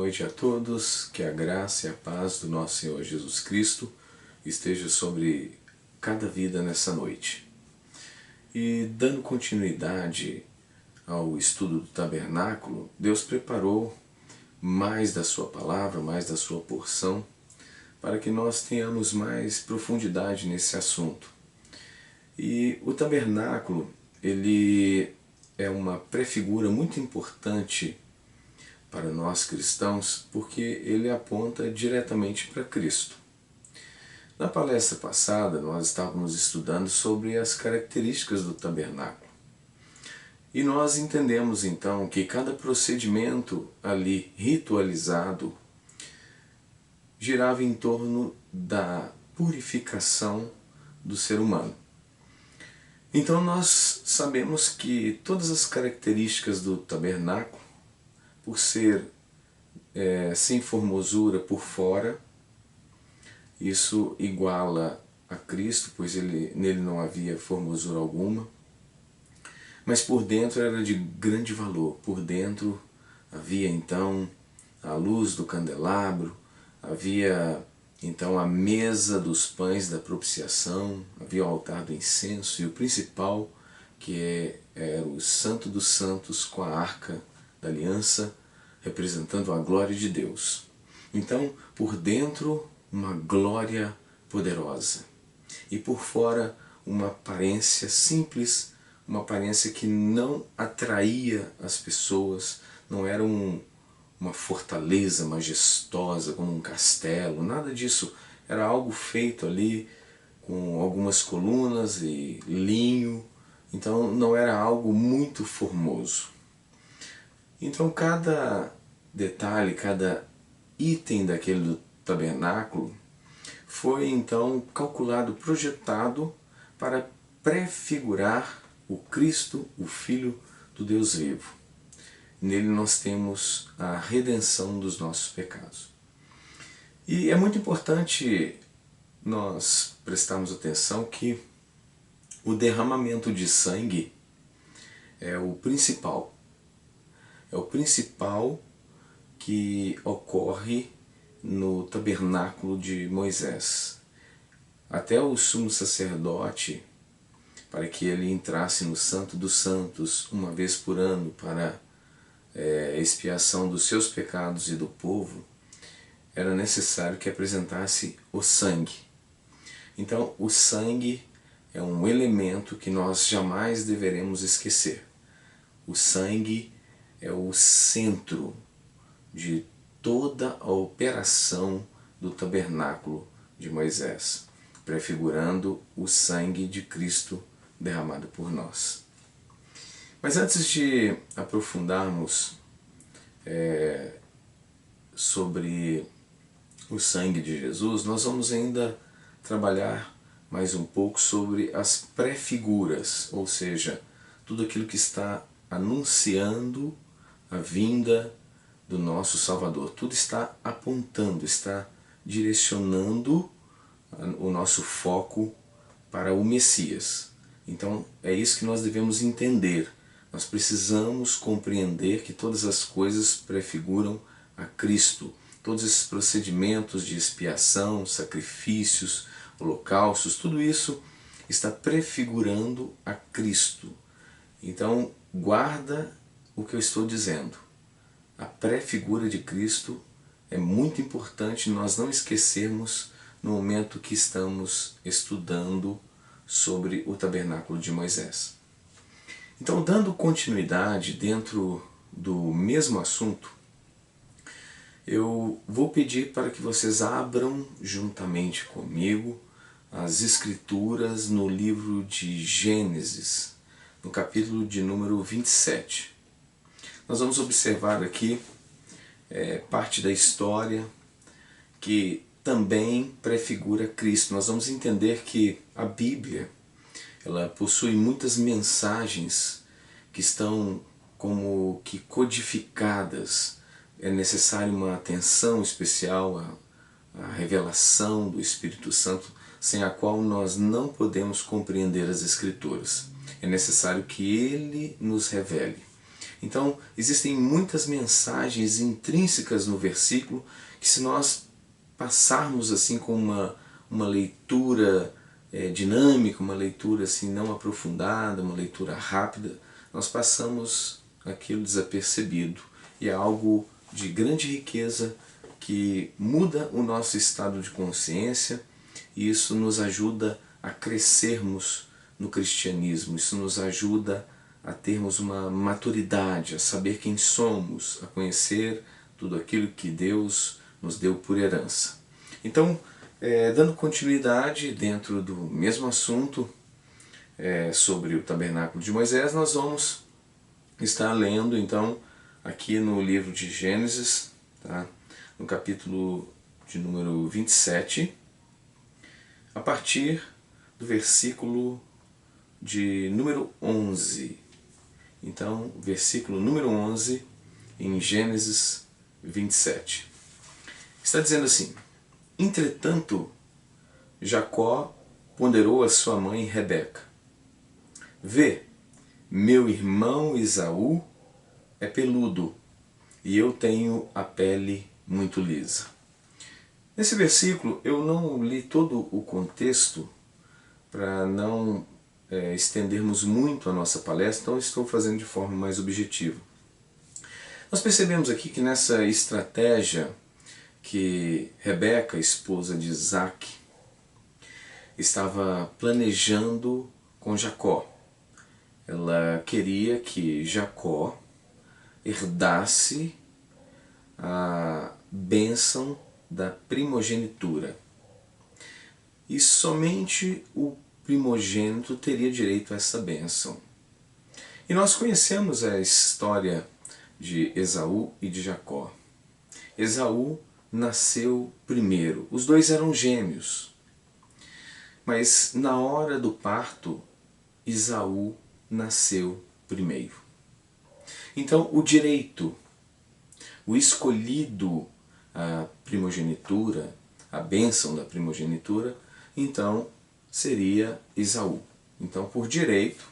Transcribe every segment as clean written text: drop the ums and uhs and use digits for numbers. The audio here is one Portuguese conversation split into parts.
noite a todos, que a graça e a paz do nosso Senhor Jesus Cristo esteja sobre cada vida nessa noite. E dando continuidade ao estudo do tabernáculo, Deus preparou mais da sua palavra, mais da sua porção, para que nós tenhamos mais profundidade nesse assunto. E o tabernáculo, ele é uma prefigura muito importante para nós cristãos, porque ele aponta diretamente para Cristo. Na palestra passada, nós estávamos estudando sobre as características do tabernáculo. E nós entendemos então que cada procedimento ali ritualizado girava em torno da purificação do ser humano. Então nós sabemos que todas as características do tabernáculo, por ser sem formosura por fora, isso iguala a Cristo, pois nele não havia formosura alguma, mas por dentro era de grande valor. Por dentro havia então a luz do candelabro, havia então a mesa dos pães da propiciação, havia o altar do incenso e o principal, que era o Santo dos Santos com a arca da aliança, representando a glória de Deus. Então, por dentro, uma glória poderosa. E por fora, uma aparência simples, uma aparência que não atraía as pessoas, não era uma fortaleza majestosa, como um castelo, nada disso. Era algo feito ali com algumas colunas e linho, então não era algo muito formoso. Então cada detalhe, cada item daquele do tabernáculo foi então calculado, projetado para prefigurar o Cristo, o Filho do Deus vivo. Nele nós temos a redenção dos nossos pecados. E é muito importante nós prestarmos atenção que o derramamento de sangue é o principal. É o principal que ocorre no tabernáculo de Moisés. Até o sumo sacerdote, para que ele entrasse no Santo dos Santos uma vez por ano para expiação dos seus pecados e do povo, era necessário que apresentasse o sangue. Então o sangue é um elemento que nós jamais deveremos esquecer. O sangue é o centro de toda a operação do tabernáculo de Moisés, prefigurando o sangue de Cristo derramado por nós. Mas antes de aprofundarmos sobre o sangue de Jesus, nós vamos ainda trabalhar mais um pouco sobre as prefiguras, ou seja, tudo aquilo que está anunciando a vinda do nosso Salvador. Tudo está apontando, está direcionando o nosso foco para o Messias. Então é isso que nós devemos entender. Nós precisamos compreender que todas as coisas prefiguram a Cristo. Todos esses procedimentos de expiação, sacrifícios, holocaustos, tudo isso está prefigurando a Cristo. Então guarda o que eu estou dizendo. A prefigura de Cristo é muito importante nós não esquecermos no momento que estamos estudando sobre o tabernáculo de Moisés. Então, dando continuidade dentro do mesmo assunto, eu vou pedir para que vocês abram juntamente comigo as Escrituras no livro de Gênesis, no capítulo de número 27. Nós vamos observar aqui parte da história que também prefigura Cristo. Nós vamos entender que a Bíblia ela possui muitas mensagens que estão como que codificadas. É necessário uma atenção especial à revelação do Espírito Santo, sem a qual nós não podemos compreender as Escrituras. É necessário que Ele nos revele. Então, existem muitas mensagens intrínsecas no versículo que, se nós passarmos assim com uma leitura dinâmica, uma leitura assim não aprofundada, uma leitura rápida, nós passamos aquilo desapercebido. E é algo de grande riqueza que muda o nosso estado de consciência, e isso nos ajuda a crescermos no cristianismo, isso nos ajuda a termos uma maturidade, a saber quem somos, a conhecer tudo aquilo que Deus nos deu por herança. Então, dando continuidade dentro do mesmo assunto sobre o tabernáculo de Moisés, nós vamos estar lendo então aqui no livro de Gênesis, tá? No capítulo de número 27, a partir do versículo de número 11. Então, versículo número 11 em Gênesis 27. Está dizendo assim: Entretanto, Jacó ponderou a sua mãe Rebeca. Vê, meu irmão Esaú é peludo, e eu tenho a pele muito lisa. Nesse versículo eu não li todo o contexto para não estendermos muito a nossa palestra, então estou fazendo de forma mais objetiva. Nós percebemos aqui que nessa estratégia que Rebeca, esposa de Isaac, estava planejando com Jacó. Ela queria que Jacó herdasse a bênção da primogenitura. E somente o primogênito teria direito a essa bênção. E nós conhecemos a história de Esaú e de Jacó. Esaú nasceu primeiro. Os dois eram gêmeos. Mas na hora do parto, Esaú nasceu primeiro. Então o direito, o escolhido, a primogenitura, a bênção da primogenitura, então seria Esaú. Então por direito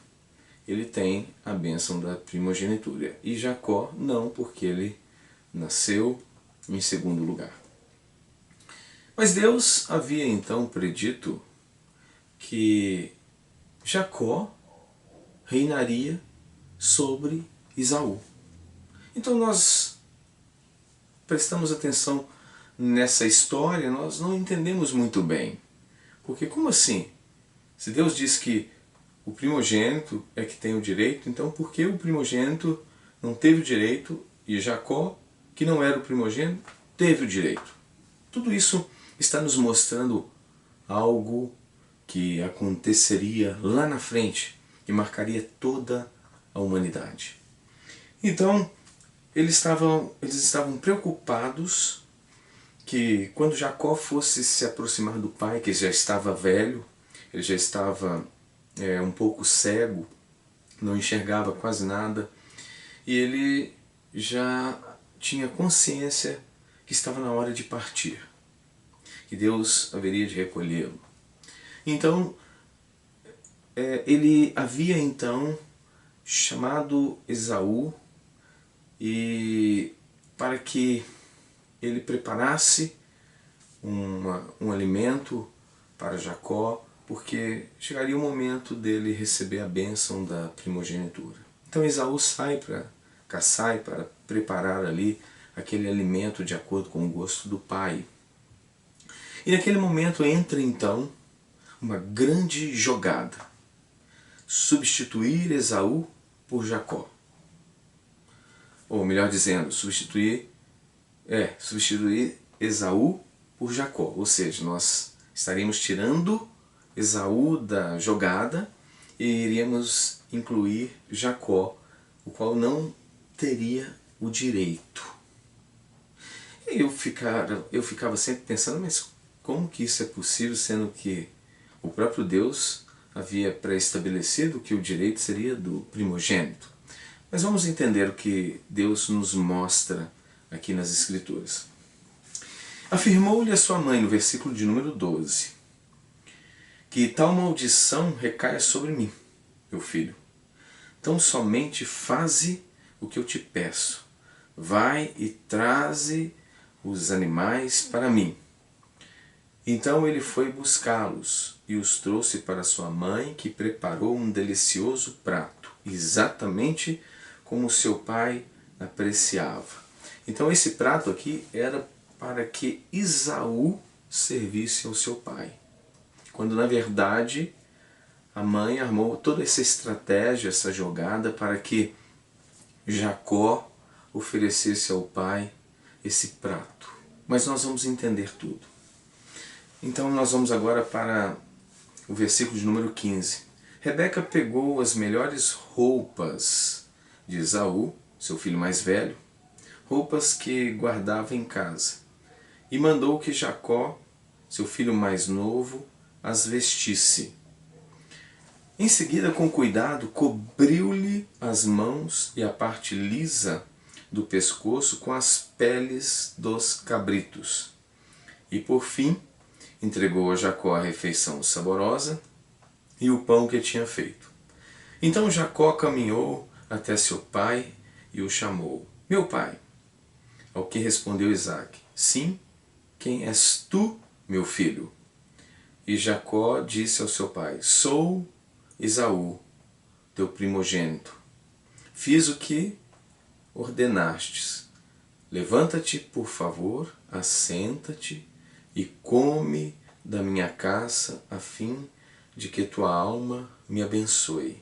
ele tem a bênção da primogenitura. E Jacó não, porque ele nasceu em segundo lugar. Mas Deus havia então predito que Jacó reinaria sobre Esaú. Então nós prestamos atenção nessa história, nós não entendemos muito bem. Porque como assim? Se Deus diz que o primogênito é que tem o direito, então por que o primogênito não teve o direito e Jacó, que não era o primogênito, teve o direito? Tudo isso está nos mostrando algo que aconteceria lá na frente e marcaria toda a humanidade. Então, eles estavam preocupados que quando Jacó fosse se aproximar do pai, que já estava velho, ele já estava um pouco cego, não enxergava quase nada, e ele já tinha consciência que estava na hora de partir, que Deus haveria de recolhê-lo. Então, ele havia então chamado Esaú para que ele preparasse um alimento para Jacó, porque chegaria o momento dele receber a bênção da primogenitura. Então Esaú sai para caçar e para preparar ali aquele alimento de acordo com o gosto do pai. E naquele momento entra então uma grande jogada: substituir Esaú por Jacó. Ou melhor dizendo, substituir Esaú por Jacó. Ou seja, nós estaríamos tirando Esaú da jogada e iríamos incluir Jacó, o qual não teria o direito. E eu ficava sempre pensando, mas como que isso é possível, sendo que o próprio Deus havia pré-estabelecido que o direito seria do primogênito? Mas vamos entender o que Deus nos mostra aqui nas Escrituras. Afirmou-lhe a sua mãe, no versículo de número 12, que tal maldição recaia sobre mim, meu filho. Tão somente faze o que eu te peço. Vai e traze os animais para mim. Então ele foi buscá-los e os trouxe para sua mãe, que preparou um delicioso prato, exatamente como seu pai apreciava. Então esse prato aqui era para que Esaú servisse ao seu pai. Quando na verdade a mãe armou toda essa estratégia, essa jogada para que Jacó oferecesse ao pai esse prato. Mas nós vamos entender tudo. Então nós vamos agora para o versículo de número 15. Rebeca pegou as melhores roupas de Esaú, seu filho mais velho, roupas que guardava em casa, e mandou que Jacó, seu filho mais novo, as vestisse. Em seguida, com cuidado, cobriu-lhe as mãos e a parte lisa do pescoço com as peles dos cabritos. E por fim, entregou a Jacó a refeição saborosa e o pão que tinha feito. Então Jacó caminhou até seu pai e o chamou: Meu pai. Ao que respondeu Isaque: Sim, quem és tu, meu filho? E Jacó disse ao seu pai: Sou Esaú, teu primogênito. Fiz o que ordenastes. Levanta-te, por favor, assenta-te e come da minha caça, a fim de que tua alma me abençoe.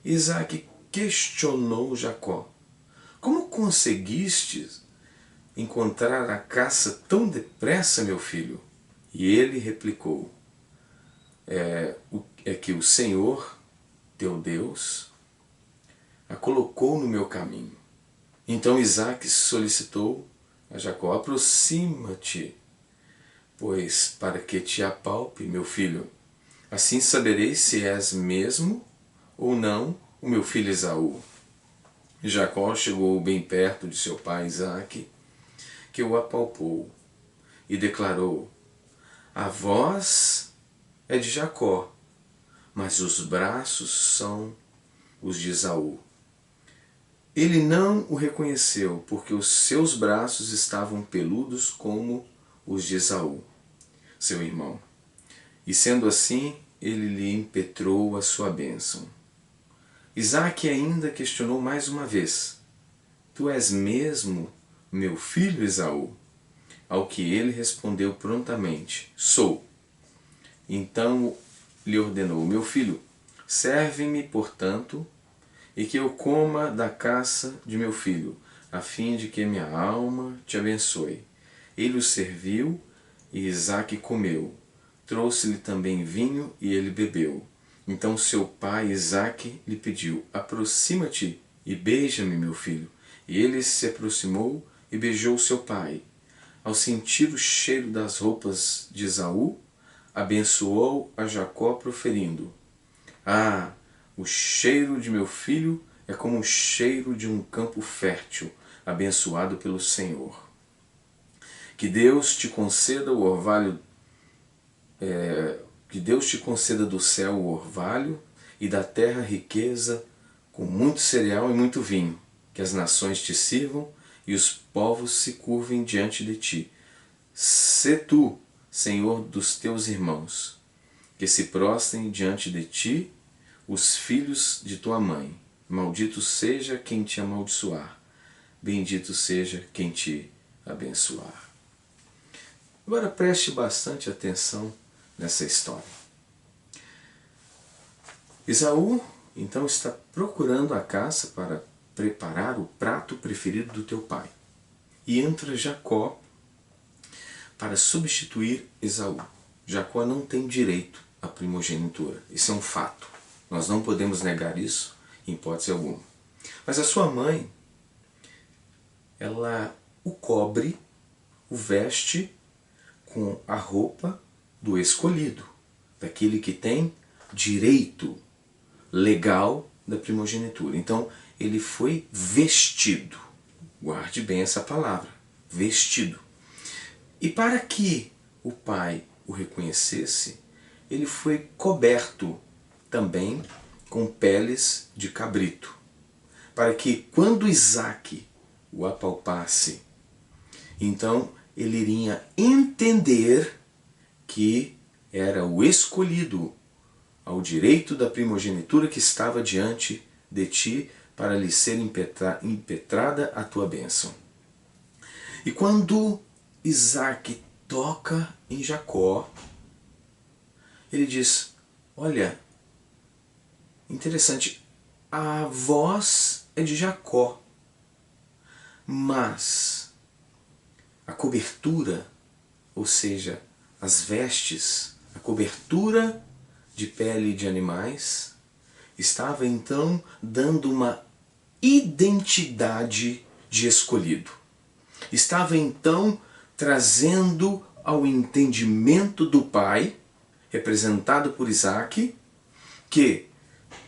Isaque questionou Jacó: Como conseguistes encontrar a caça tão depressa, meu filho? E ele replicou: É que o Senhor, teu Deus, a colocou no meu caminho. Então Isaque solicitou a Jacó: Aproxima-te, pois, para que te apalpe, meu filho. Assim saberei se és mesmo ou não o meu filho Esaú. Jacó chegou bem perto de seu pai Isaque, que o apalpou, e declarou: A voz é de Jacó, mas os braços são os de Esaú. Ele não o reconheceu, porque os seus braços estavam peludos como os de Esaú, seu irmão. E sendo assim, ele lhe impetrou a sua bênção. Isaque ainda questionou mais uma vez: Tu és mesmo meu filho Esaú? Ao que ele respondeu prontamente: Sou. Então lhe ordenou: Meu filho, serve-me, portanto, e que eu coma da caça de meu filho, a fim de que minha alma te abençoe. Ele o serviu, e Isaque comeu. Trouxe-lhe também vinho, e ele bebeu. Então seu pai Isaque lhe pediu: Aproxima-te e beija-me, meu filho. E ele se aproximou e beijou seu pai. Ao sentir o cheiro das roupas de Esaú, abençoou a Jacó, proferindo: Ah, o cheiro de meu filho é como o cheiro de um campo fértil, abençoado pelo Senhor. Que Deus te conceda o orvalho, que Deus te conceda do céu o orvalho e da terra riqueza, com muito cereal e muito vinho. Que as nações te sirvam e os povos se curvem diante de ti. Sê tu, Senhor dos teus irmãos, que se prostrem diante de ti os filhos de tua mãe. Maldito seja quem te amaldiçoar, bendito seja quem te abençoar. Agora preste bastante atenção nessa história. Esaú então está procurando a caça para preparar o prato preferido do teu pai. E entra Jacó para substituir Esaú. Jacó não tem direito à primogenitura. Isso é um fato. Nós não podemos negar isso em hipótese alguma. Mas a sua mãe, ela o cobre, o veste com a roupa do escolhido, daquele que tem direito legal da primogenitura. Então, ele foi vestido. Guarde bem essa palavra, vestido. E para que o pai o reconhecesse, ele foi coberto também com peles de cabrito. para que quando Isaac o apalpasse, então ele iria entender que era o escolhido ao direito da primogenitura que estava diante de ti para lhe ser impetrada a tua bênção. E quando Isaac toca em Jacó, ele diz, olha, interessante, a voz é de Jacó, mas a cobertura, ou seja, as vestes, a cobertura de pele de animais, estava então dando uma identidade de escolhido. Estava então trazendo ao entendimento do pai, representado por Isaac, que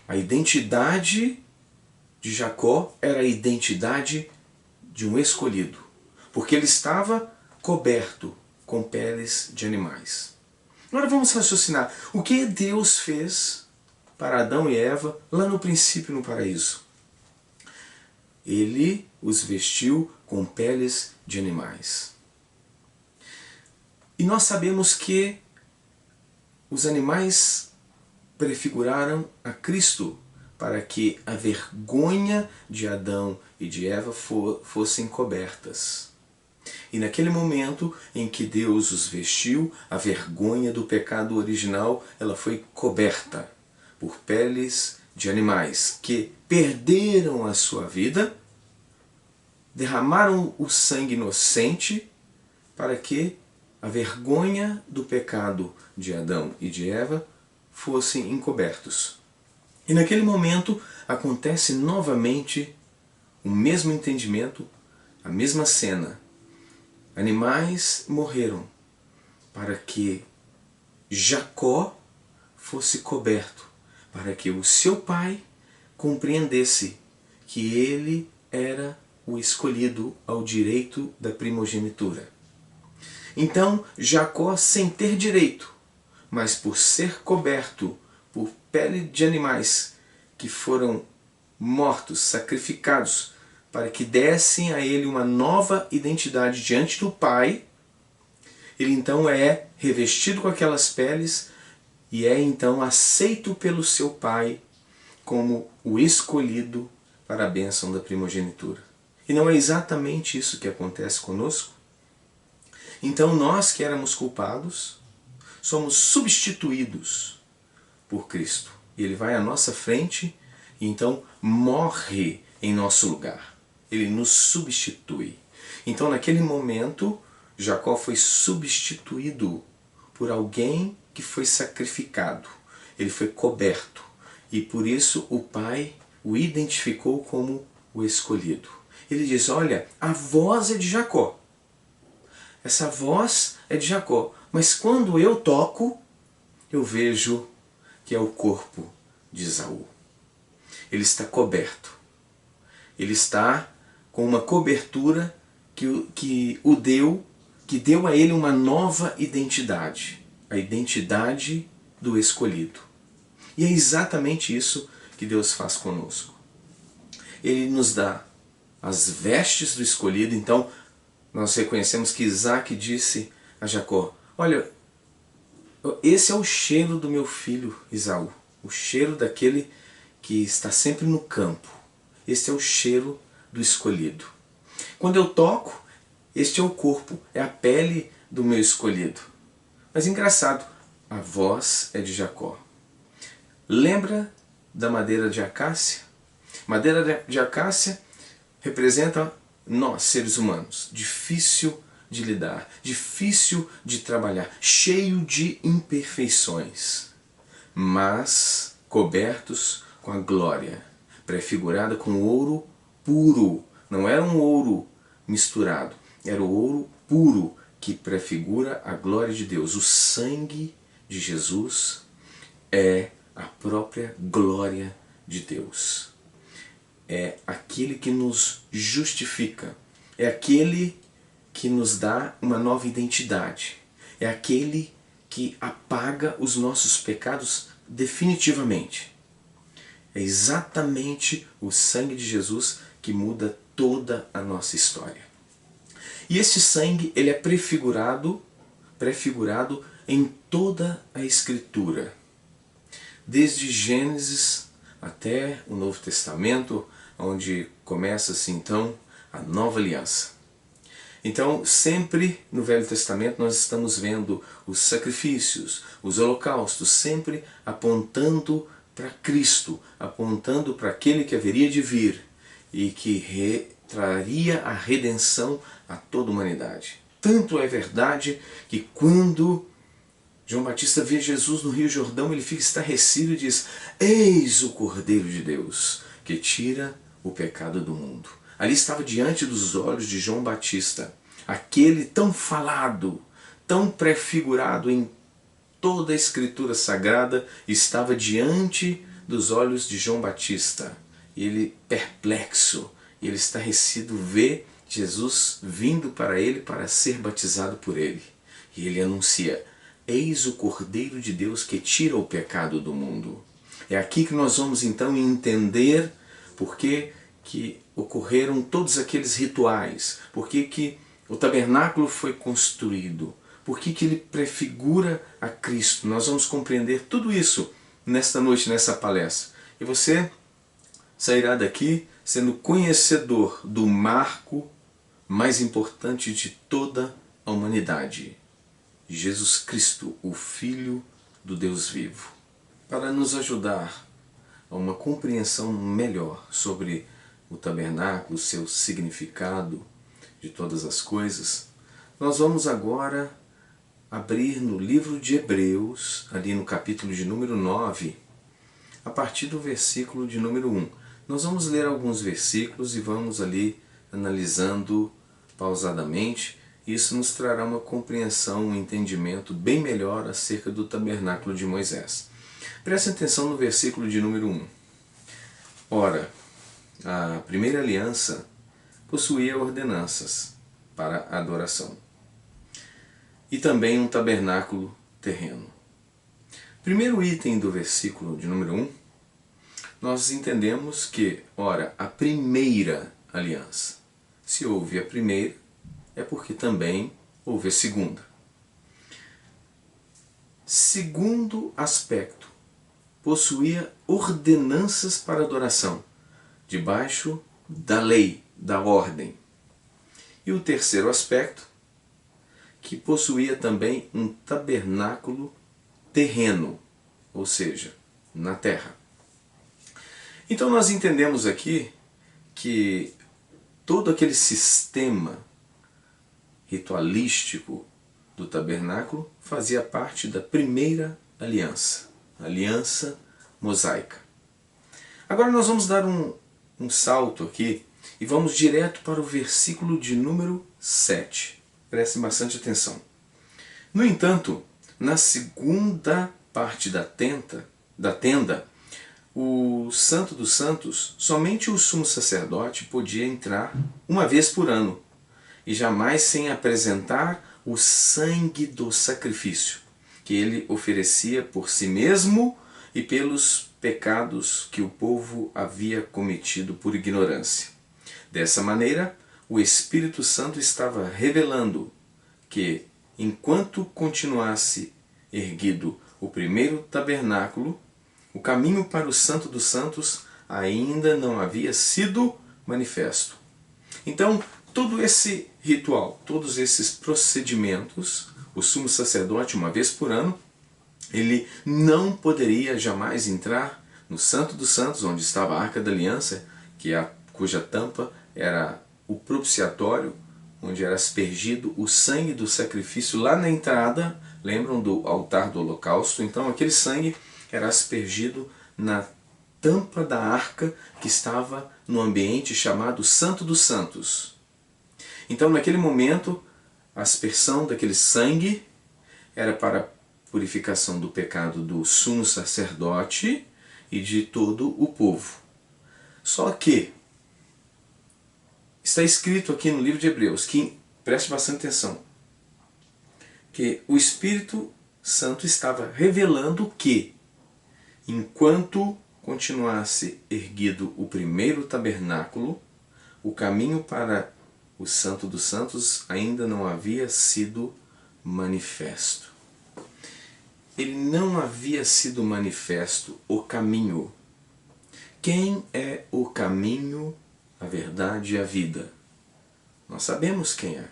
a identidade de Jacó era a identidade de um escolhido, porque ele estava coberto com peles de animais. Agora vamos raciocinar. O que Deus fez para Adão e Eva lá no princípio no paraíso? Ele os vestiu com peles de animais. E nós sabemos que os animais prefiguraram a Cristo para que a vergonha de Adão e de Eva fossem cobertas. E naquele momento em que Deus os vestiu, a vergonha do pecado original, ela foi coberta por peles de animais que perderam a sua vida, derramaram o sangue inocente para que a vergonha do pecado de Adão e de Eva fossem encobertos. E naquele momento acontece novamente o mesmo entendimento, a mesma cena. Animais morreram para que Jacó fosse coberto, para que o seu pai compreendesse que ele era o escolhido ao direito da primogenitura. Então Jacó, sem ter direito, mas por ser coberto por pele de animais que foram mortos, sacrificados, para que dessem a ele uma nova identidade diante do Pai, ele então é revestido com aquelas peles e é então aceito pelo seu Pai como o escolhido para a bênção da primogenitura. E não é exatamente isso que acontece conosco? Então nós que éramos culpados, somos substituídos por Cristo. E Ele vai à nossa frente e então morre em nosso lugar. Ele nos substitui. Então naquele momento, Jacó foi substituído por alguém que foi sacrificado. Ele foi coberto. E por isso o Pai o identificou como o escolhido. Ele diz, olha, a voz é de Jacó. Essa voz é de Jacó. Mas quando eu toco, eu vejo que é o corpo de Esaú. Ele está coberto. Ele está com uma cobertura que deu a ele uma nova identidade. A identidade do escolhido. E é exatamente isso que Deus faz conosco. Ele nos dá as vestes do escolhido. Então nós reconhecemos que Isaac disse a Jacó, olha, esse é o cheiro do meu filho Esaú. O cheiro daquele que está sempre no campo. Este é o cheiro do escolhido. Quando eu toco, este é o corpo, é a pele do meu escolhido. Mas engraçado, a voz é de Jacó. Lembra da madeira de acácia? Madeira de acácia representa nós, seres humanos, difícil de lidar, difícil de trabalhar, cheio de imperfeições, mas cobertos com a glória, prefigurada com ouro puro. Não era um ouro misturado, era o ouro puro que prefigura a glória de Deus. O sangue de Jesus é a própria glória de Deus. É aquele que nos justifica, é aquele que nos dá uma nova identidade, é aquele que apaga os nossos pecados definitivamente. É exatamente o sangue de Jesus que muda toda a nossa história. E esse sangue, ele é prefigurado em toda a Escritura. Desde Gênesis até o Novo Testamento, onde começa-se então a nova aliança. Então, sempre no Velho Testamento nós estamos vendo os sacrifícios, os holocaustos, sempre apontando para Cristo, apontando para aquele que haveria de vir e que traria a redenção a toda a humanidade. Tanto é verdade que quando João Batista vê Jesus no Rio Jordão, ele fica estarrecido e diz: eis o Cordeiro de Deus, que tira o pecado do mundo. Ali estava diante dos olhos de João Batista, aquele tão falado, tão prefigurado em toda a Escritura Sagrada, estava diante dos olhos de João Batista. Ele, perplexo, ele estarrecido, vê Jesus vindo para ele para ser batizado por ele. E ele anuncia: eis o Cordeiro de Deus que tira o pecado do mundo. É aqui que nós vamos então entender por que ocorreram todos aqueles rituais, por que o tabernáculo foi construído, por que ele prefigura a Cristo. Nós vamos compreender tudo isso nesta noite, nessa palestra. E você sairá daqui sendo conhecedor do marco mais importante de toda a humanidade: Jesus Cristo, o Filho do Deus vivo. Para nos ajudar a uma compreensão melhor sobre o tabernáculo, seu significado de todas as coisas, nós vamos agora abrir no livro de Hebreus, ali no capítulo de número 9, a partir do versículo de número 1. Nós vamos ler alguns versículos e vamos ali analisando pausadamente. Isso nos trará uma compreensão, um entendimento bem melhor acerca do tabernáculo de Moisés. Preste atenção no versículo de número 1. Ora, a primeira aliança possuía ordenanças para a adoração e também um tabernáculo terreno. Primeiro item do versículo de número 1, nós entendemos que, ora, a primeira aliança. Se houve a primeira, é porque também houve a segunda. Segundo aspecto, possuía ordenanças para adoração, debaixo da lei, da ordem. E o terceiro aspecto, que possuía também um tabernáculo terreno, ou seja, na terra. Então nós entendemos aqui que todo aquele sistema ritualístico do tabernáculo fazia parte da primeira aliança, a aliança mosaica. Agora nós vamos dar um salto aqui e vamos direto para o versículo de número 7. Prestem bastante atenção. No entanto, na segunda parte da tenda, o Santo dos Santos, somente o sumo sacerdote podia entrar uma vez por ano, e jamais sem apresentar o sangue do sacrifício, que ele oferecia por si mesmo e pelos pecados que o povo havia cometido por ignorância. Dessa maneira, o Espírito Santo estava revelando que, enquanto continuasse erguido o primeiro tabernáculo, o caminho para o Santo dos Santos ainda não havia sido manifesto. Então, todo esse ritual, todos esses procedimentos, o sumo sacerdote, uma vez por ano, ele não poderia jamais entrar no Santo dos Santos, onde estava a Arca da Aliança, cuja tampa era o propiciatório, onde era aspergido o sangue do sacrifício lá na entrada. Lembram do altar do holocausto? Então aquele sangue era aspergido na tampa da arca que estava no ambiente chamado Santo dos Santos. Então naquele momento, a aspersão daquele sangue era para a purificação do pecado do sumo sacerdote e de todo o povo. Só que está escrito aqui no livro de Hebreus, que preste bastante atenção, que o Espírito Santo estava revelando que, enquanto continuasse erguido o primeiro tabernáculo, o caminho para o Santo dos Santos ainda não havia sido manifesto. Ele não havia sido manifesto o caminho. Quem é o caminho, a verdade e a vida? Nós sabemos quem é.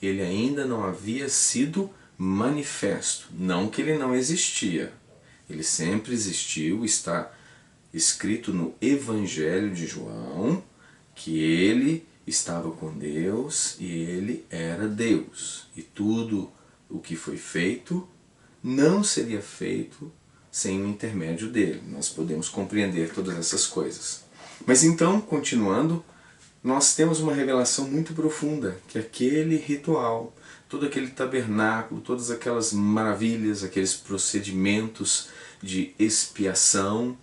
Ele ainda não havia sido manifesto. Não que ele não existia. Ele sempre existiu, está escrito no Evangelho de João, que ele estava com Deus e ele era Deus. E tudo o que foi feito não seria feito sem o intermédio dele. Nós podemos compreender todas essas coisas. Mas então, continuando, nós temos uma revelação muito profunda, que aquele ritual, todo aquele tabernáculo, todas aquelas maravilhas, aqueles procedimentos de expiação,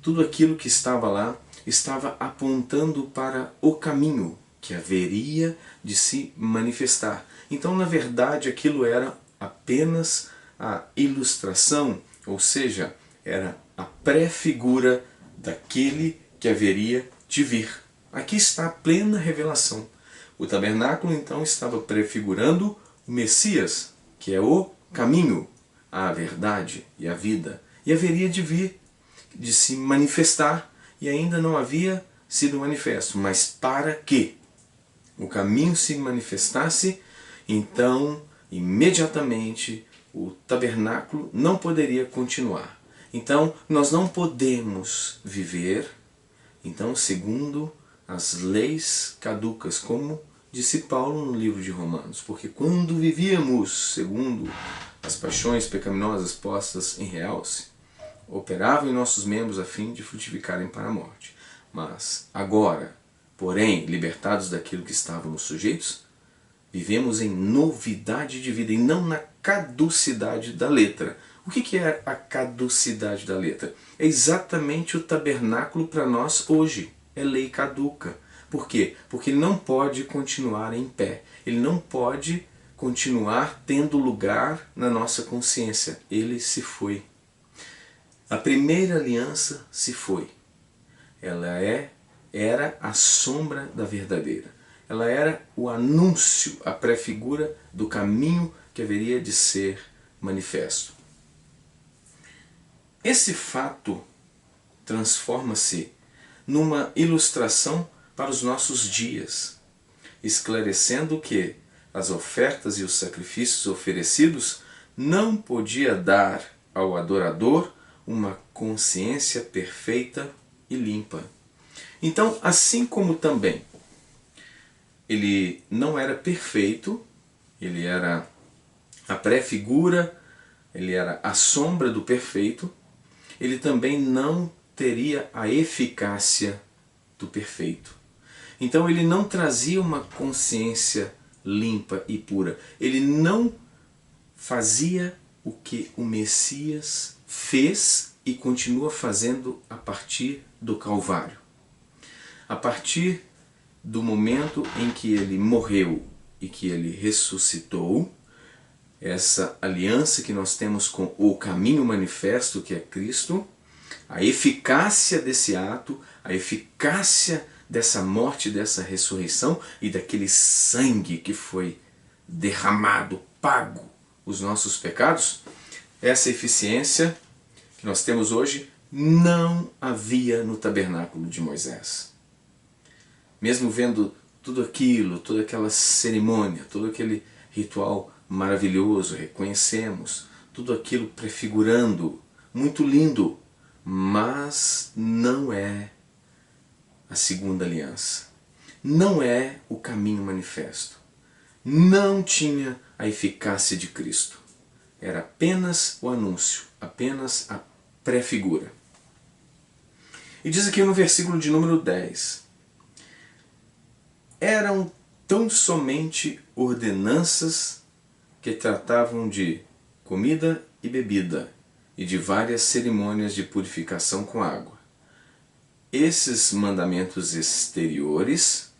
tudo aquilo que estava lá, estava apontando para o caminho que haveria de se manifestar. Então, na verdade, aquilo era apenas a ilustração, ou seja, era a pré-figura daquele que haveria de vir. Aqui está a plena revelação. O tabernáculo então estava prefigurando o Messias, que é o caminho, a verdade e a vida. E haveria de vir, de se manifestar, e ainda não havia sido manifesto. Mas para que o caminho se manifestasse, então, imediatamente, o tabernáculo não poderia continuar. Então, nós não podemos viver, então, segundo as leis caducas, como disse Paulo no livro de Romanos, porque quando vivíamos segundo as paixões pecaminosas postas em realce, operavam em nossos membros a fim de frutificarem para a morte. Mas agora, porém, libertados daquilo que estávamos sujeitos, vivemos em novidade de vida e não na caducidade da letra. O que é a caducidade da letra? É exatamente o tabernáculo para nós hoje. É lei caduca. Por quê? Porque ele não pode continuar em pé. Ele não pode continuar tendo lugar na nossa consciência. Ele se foi. A primeira aliança se foi. Ela era a sombra da verdadeira. Ela era o anúncio, a pré-figura do caminho que haveria de ser manifesto. Esse fato transforma-se numa ilustração para os nossos dias, esclarecendo que as ofertas e os sacrifícios oferecidos não podia dar ao adorador uma consciência perfeita e limpa. Então, assim como também ele não era perfeito, ele era a pré-figura, ele era a sombra do perfeito, ele também não teria a eficácia do perfeito. Então ele não trazia uma consciência limpa e pura. Ele não fazia o que o Messias fez e continua fazendo a partir do Calvário. A partir do momento em que ele morreu e que ele ressuscitou, essa aliança que nós temos com o caminho manifesto que é Cristo, a eficácia desse ato, a eficácia dessa morte, dessa ressurreição e daquele sangue que foi derramado, pago os nossos pecados, essa eficiência que nós temos hoje não havia no tabernáculo de Moisés. Mesmo vendo tudo aquilo, toda aquela cerimônia, todo aquele ritual maravilhoso, reconhecemos tudo aquilo prefigurando, muito lindo, mas não é a segunda aliança. Não é o caminho manifesto. Não tinha a eficácia de Cristo. Era apenas o anúncio, apenas a pré-figura. E diz aqui no versículo de número 10: eram tão somente ordenanças que tratavam de comida e bebida e de várias cerimônias de purificação com água. Esses mandamentos exteriores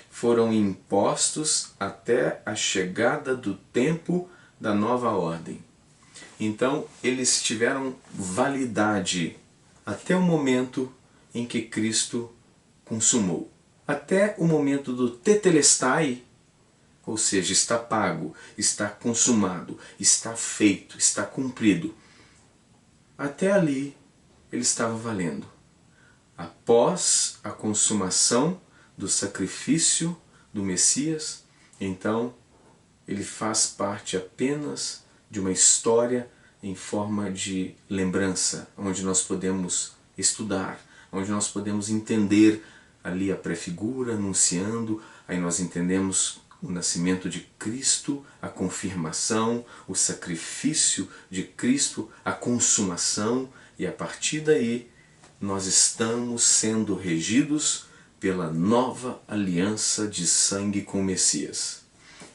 foram impostos até a chegada do tempo da nova ordem. Então eles tiveram validade até o momento em que Cristo consumou. Até o momento do tetelestai, ou seja, está pago, está consumado, está feito, está cumprido. Até ali ele estava valendo. Após a consumação do sacrifício do Messias, então ele faz parte apenas de uma história em forma de lembrança, onde nós podemos estudar, onde nós podemos entender ali a prefigura anunciando, aí nós entendemos o nascimento de Cristo, a confirmação, o sacrifício de Cristo, a consumação, e a partir daí nós estamos sendo regidos pela nova aliança de sangue com o Messias.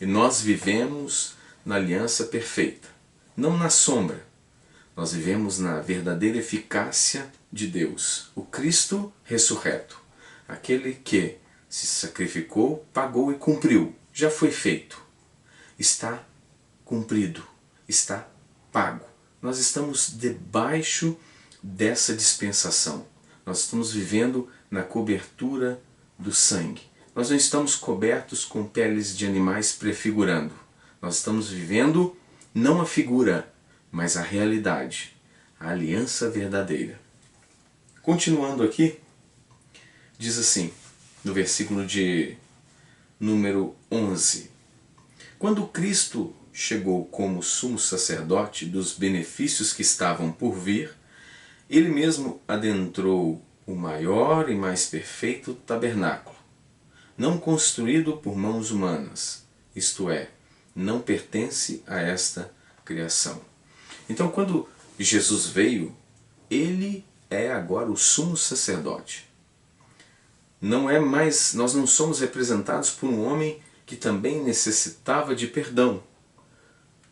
E nós vivemos na aliança perfeita, não na sombra. Nós vivemos na verdadeira eficácia de Deus, o Cristo ressurreto, aquele que se sacrificou, pagou e cumpriu. Já foi feito, está cumprido, está pago. Nós estamos debaixo dessa dispensação. Nós estamos vivendo na cobertura do sangue. Nós não estamos cobertos com peles de animais prefigurando. Nós estamos vivendo não a figura, mas a realidade, a aliança verdadeira. Continuando aqui, diz assim, no versículo de número 11: Quando Cristo chegou como sumo sacerdote dos benefícios que estavam por vir, ele mesmo adentrou o maior e mais perfeito tabernáculo, não construído por mãos humanas, isto é, não pertence a esta criação. Então, quando Jesus veio, ele é agora o sumo sacerdote. Não é mais, nós não somos representados por um homem que também necessitava de perdão,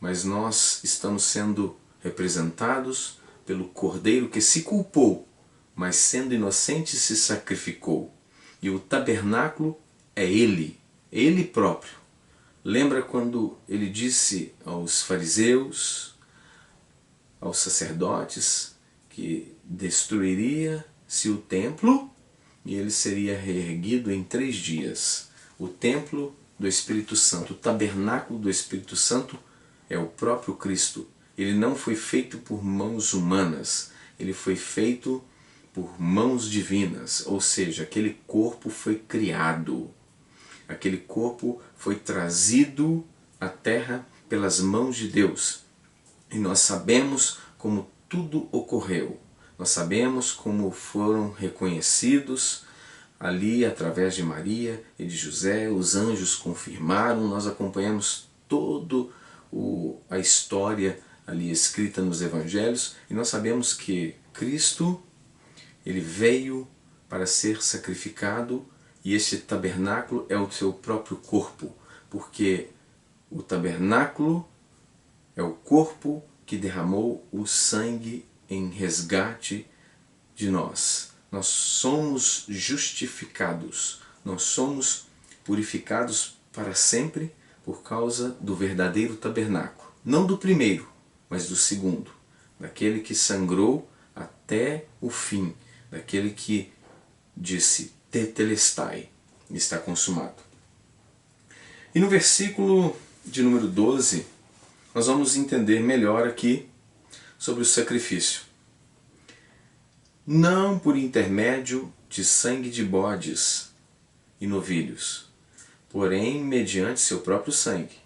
mas nós estamos sendo representados pelo Cordeiro que se culpou, mas sendo inocente se sacrificou. E o tabernáculo é ele próprio. Lembra quando ele disse aos fariseus, aos sacerdotes, que destruiria-se o templo e ele seria reerguido em 3 dias. O templo do Espírito Santo, o tabernáculo do Espírito Santo é o próprio Cristo. Ele não foi feito por mãos humanas, ele foi feito por mãos divinas, ou seja, aquele corpo foi criado, aquele corpo foi trazido à terra pelas mãos de Deus. E nós sabemos como tudo ocorreu, nós sabemos como foram reconhecidos ali através de Maria e de José, os anjos confirmaram, nós acompanhamos toda a história ali escrita nos evangelhos, e nós sabemos que Cristo, ele veio para ser sacrificado, e este tabernáculo é o seu próprio corpo, porque o tabernáculo é o corpo que derramou o sangue em resgate de nós. Nós somos justificados, nós somos purificados para sempre por causa do verdadeiro tabernáculo. Não do primeiro, mas do segundo, daquele que sangrou até o fim, daquele que disse tetelestai, está consumado. E no versículo de número 12, nós vamos entender melhor aqui sobre o sacrifício. Não por intermédio de sangue de bodes e novilhos, porém mediante seu próprio sangue.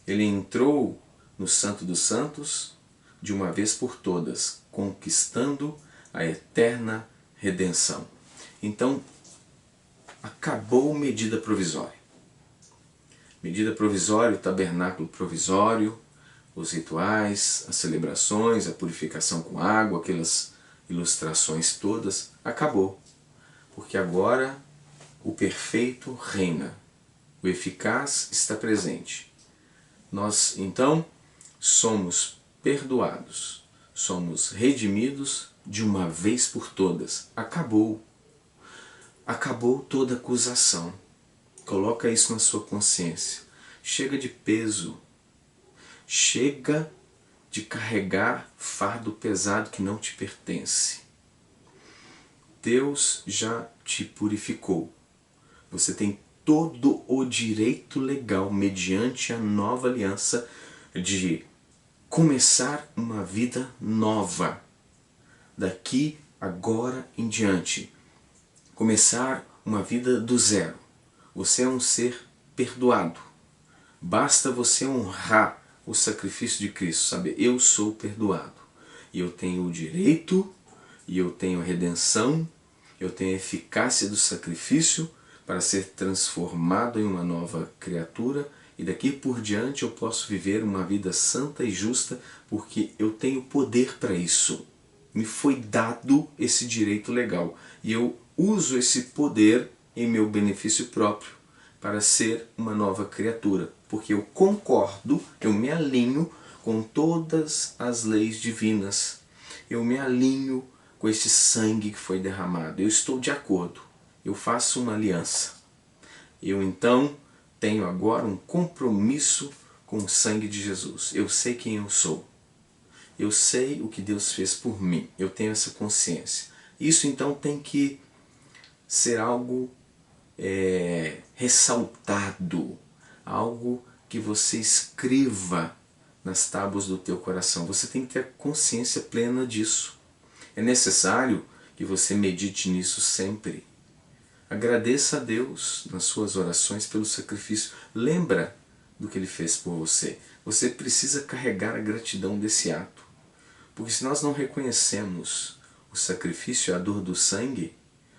Ele entrou no Santo dos Santos de uma vez por todas, conquistando a eterna redenção. Então, acabou medida provisória. Medida provisória, o tabernáculo provisório, os rituais, as celebrações, a purificação com água, aquelas ilustrações todas, acabou. Porque agora o perfeito reina, o eficaz está presente. Nós, então, somos perdoados, somos redimidos de uma vez por todas. Acabou. Acabou toda acusação. Coloca isso na sua consciência. Chega de peso. Chega de carregar fardo pesado que não te pertence. Deus já te purificou. Você tem todo o direito legal, mediante a nova aliança, de começar uma vida nova. Daqui, agora em diante. Começar uma vida do zero. Você é um ser perdoado. Basta você honrar o sacrifício de Cristo, saber, eu sou perdoado. E eu tenho o direito, e eu tenho a redenção, eu tenho a eficácia do sacrifício para ser transformado em uma nova criatura, e daqui por diante eu posso viver uma vida santa e justa, porque eu tenho poder para isso. Me foi dado esse direito legal, e eu uso esse poder em meu benefício próprio, para ser uma nova criatura, porque eu concordo, eu me alinho com todas as leis divinas, eu me alinho com este sangue que foi derramado, eu estou de acordo, eu faço uma aliança. Eu então tenho agora um compromisso com o sangue de Jesus, eu sei quem eu sou, eu sei o que Deus fez por mim, eu tenho essa consciência. Isso então tem que ser algo ressaltado, algo que você escreva nas tábuas do teu coração. Você tem que ter consciência plena disso. É necessário que você medite nisso sempre. Agradeça a Deus nas suas orações pelo sacrifício. Lembra do que Ele fez por você. Você precisa carregar a gratidão desse ato. Porque se nós não reconhecemos o sacrifício e a dor do sangue,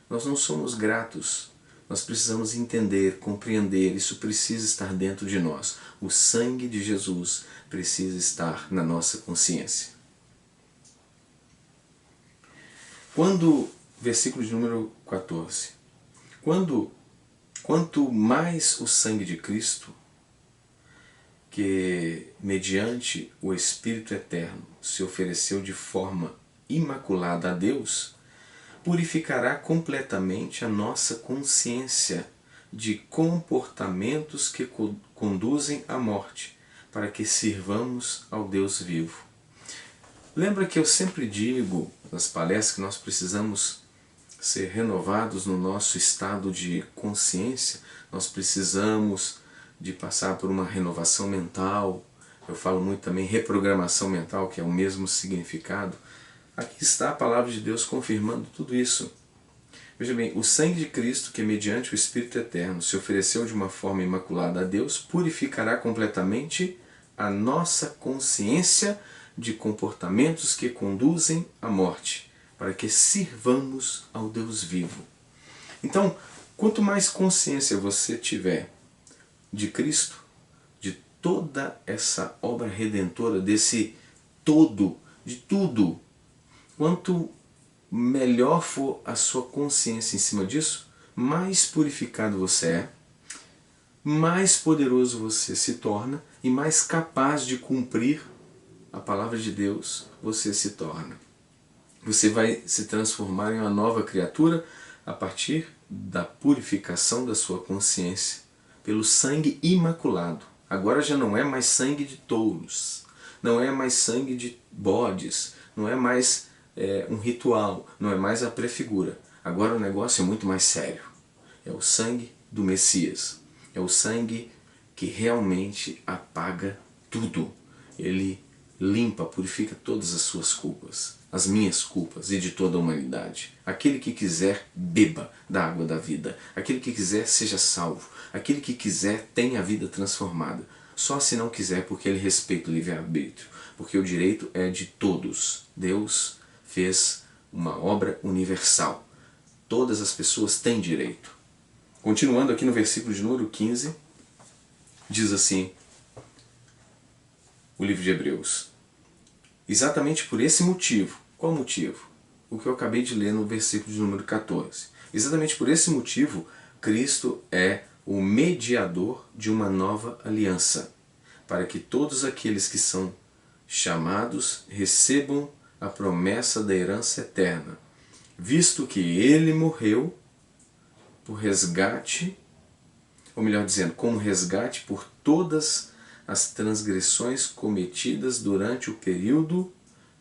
nós não somos gratos. Nós precisamos entender, compreender, isso precisa estar dentro de nós. O sangue de Jesus precisa estar na nossa consciência. Versículo de número 14. Quanto mais o sangue de Cristo, que mediante o Espírito Eterno se ofereceu de forma imaculada a Deus, purificará completamente a nossa consciência de comportamentos que conduzem à morte, para que sirvamos ao Deus vivo. Lembra que eu sempre digo nas palestras que nós precisamos ser renovados no nosso estado de consciência, nós precisamos de passar por uma renovação mental. Eu falo muito também reprogramação mental, que é o mesmo significado. Aqui está a palavra de Deus confirmando tudo isso. Veja bem, o sangue de Cristo, que mediante o Espírito Eterno se ofereceu de uma forma imaculada a Deus, purificará completamente a nossa consciência de comportamentos que conduzem à morte, para que sirvamos ao Deus vivo. Então, quanto mais consciência você tiver de Cristo, de toda essa obra redentora, desse todo, de tudo, quanto melhor for a sua consciência em cima disso, mais purificado você é, mais poderoso você se torna e mais capaz de cumprir a palavra de Deus você se torna. Você vai se transformar em uma nova criatura a partir da purificação da sua consciência pelo sangue imaculado. Agora já não é mais sangue de touros, não é mais sangue de bodes, não é mais um ritual, não é mais a prefigura. Agora o negócio é muito mais sério. É o sangue do Messias. É o sangue que realmente apaga tudo. Ele limpa, purifica todas as suas culpas, as minhas culpas e de toda a humanidade. Aquele que quiser, beba da água da vida. Aquele que quiser, seja salvo. Aquele que quiser, tenha a vida transformada. Só se não quiser, porque ele respeita o livre-arbítrio. Porque o direito é de todos. Deus fez uma obra universal. Todas as pessoas têm direito. Continuando aqui no versículo de número 15, diz assim o livro de Hebreus. Exatamente por esse motivo. Qual motivo? O que eu acabei de ler no versículo de número 14. Exatamente por esse motivo, Cristo é o mediador de uma nova aliança, para que todos aqueles que são chamados recebam a promessa da herança eterna, visto que ele morreu por resgate, ou melhor dizendo, como resgate por todas as transgressões cometidas durante o período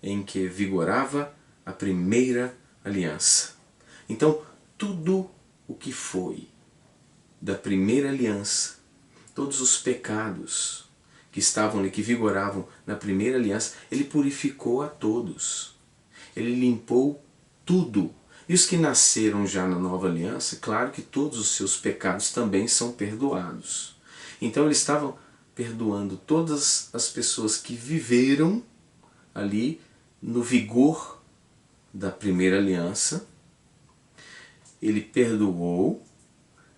em que vigorava a primeira aliança. Então, tudo o que foi da primeira aliança, todos os pecados que estavam ali, que vigoravam na primeira aliança, ele purificou a todos. Ele limpou tudo. E os que nasceram já na nova aliança, claro que todos os seus pecados também são perdoados. Então eles estavam perdoando todas as pessoas que viveram ali no vigor da primeira aliança. Ele perdoou,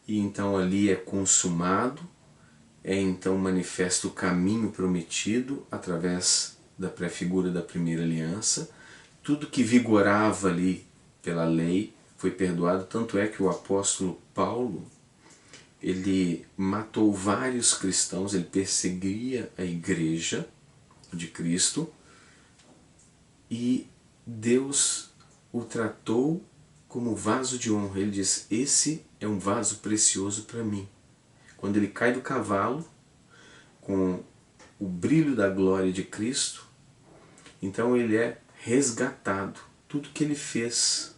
e então ali é consumado, é então manifesto o caminho prometido através da pré-figura da primeira aliança. Tudo que vigorava ali pela lei foi perdoado, tanto é que o apóstolo Paulo, ele matou vários cristãos, ele perseguia a igreja de Cristo, e Deus o tratou como vaso de honra. Ele diz: esse é um vaso precioso para mim. Quando ele cai do cavalo, com o brilho da glória de Cristo, então ele é resgatado. Tudo que ele fez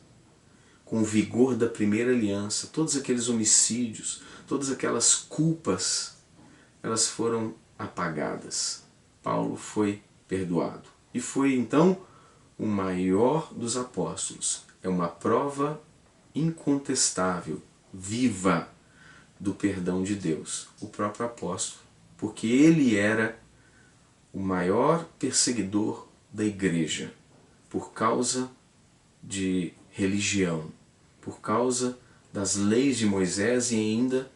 com o vigor da primeira aliança, todos aqueles homicídios, todas aquelas culpas, elas foram apagadas. Paulo foi perdoado. E foi então o maior dos apóstolos. É uma prova incontestável, viva, do perdão de Deus, o próprio apóstolo, porque ele era o maior perseguidor da igreja, por causa de religião, por causa das leis de Moisés, e ainda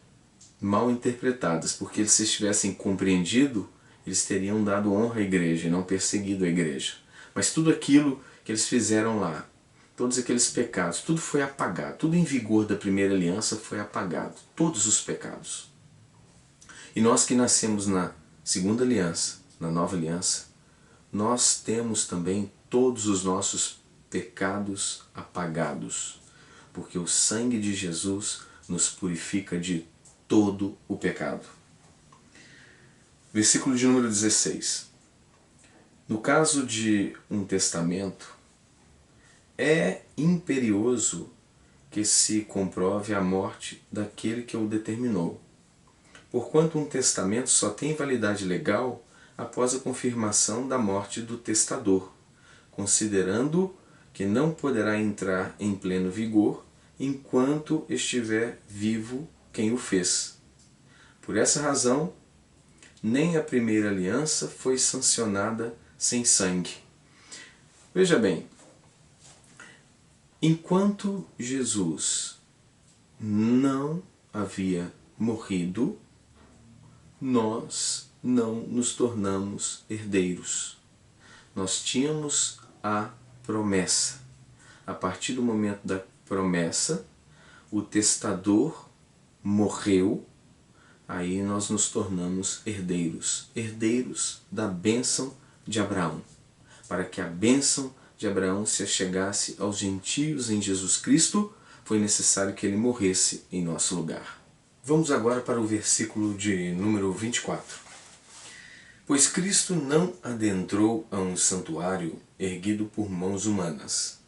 mal interpretadas, porque se eles tivessem compreendido, eles teriam dado honra à igreja e não perseguido a igreja. Mas tudo aquilo que eles fizeram lá, todos aqueles pecados, tudo foi apagado, tudo em vigor da primeira aliança foi apagado, todos os pecados. E nós que nascemos na segunda aliança, na nova aliança, nós temos também todos os nossos pecados apagados, porque o sangue de Jesus nos purifica de todo o pecado. Versículo de número 16. No caso de um testamento, é imperioso que se comprove a morte daquele que o determinou, porquanto um testamento só tem validade legal após a confirmação da morte do testador, considerando que não poderá entrar em pleno vigor enquanto estiver vivo quem o fez. Por essa razão, nem a primeira aliança foi sancionada sem sangue. Veja bem, enquanto Jesus não havia morrido, nós não nos tornamos herdeiros. Nós tínhamos a promessa. A partir do momento da promessa, o testador morreu, aí nós nos tornamos herdeiros, herdeiros da bênção de Abraão, para que a bênção de Abraão se achegasse aos gentios em Jesus Cristo, foi necessário que ele morresse em nosso lugar. Vamos agora para o versículo de número 24. Pois Cristo não adentrou a um santuário erguido por mãos humanas,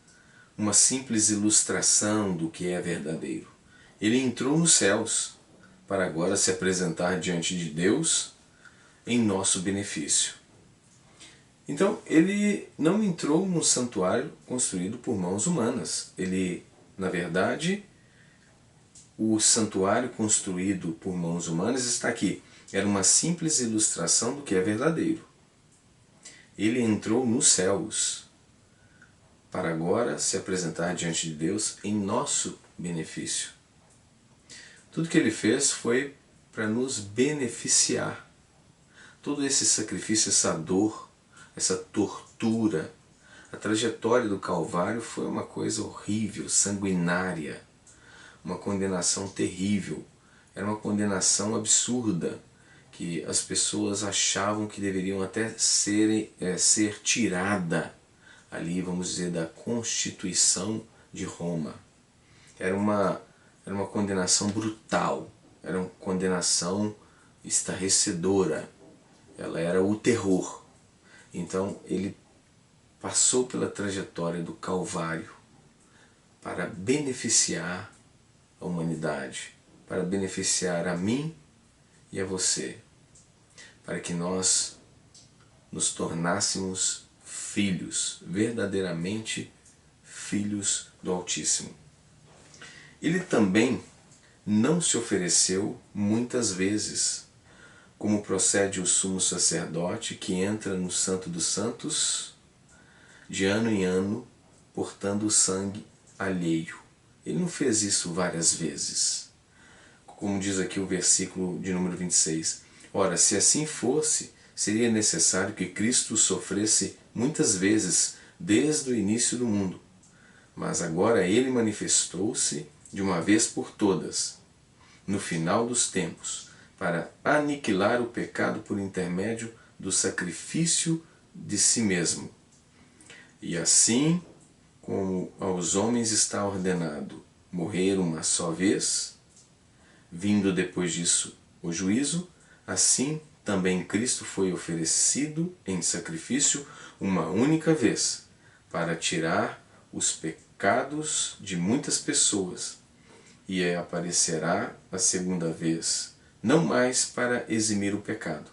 uma simples ilustração do que é verdadeiro. Ele entrou nos céus, para agora se apresentar diante de Deus em nosso benefício. Então, ele não entrou num santuário construído por mãos humanas. Ele, na verdade, o santuário construído por mãos humanas está aqui. Era uma simples ilustração do que é verdadeiro. Ele entrou nos céus, para agora se apresentar diante de Deus em nosso benefício. Tudo que ele fez foi para nos beneficiar. Todo esse sacrifício, essa dor, essa tortura, a trajetória do Calvário foi uma coisa horrível, sanguinária, uma condenação terrível. Era uma condenação absurda, que as pessoas achavam que deveriam até ser tirada ali, vamos dizer, da Constituição de Roma. Era uma condenação brutal, era uma condenação estarrecedora, ela era o terror. Então ele passou pela trajetória do Calvário para beneficiar a humanidade, para beneficiar a mim e a você, para que nós nos tornássemos filhos, verdadeiramente filhos do Altíssimo. Ele também não se ofereceu muitas vezes, como procede o sumo sacerdote que entra no Santo dos Santos de ano em ano, portando o sangue alheio. Ele não fez isso várias vezes. Como diz aqui o versículo de número 26. Ora, se assim fosse, seria necessário que Cristo sofresse muitas vezes desde o início do mundo. Mas agora ele manifestou-se de uma vez por todas, no final dos tempos, para aniquilar o pecado por intermédio do sacrifício de si mesmo. E assim, como aos homens está ordenado morrer uma só vez, vindo depois disso o juízo, assim também Cristo foi oferecido em sacrifício uma única vez, para tirar os pecados de muitas pessoas, e aparecerá a segunda vez, não mais para eximir o pecado,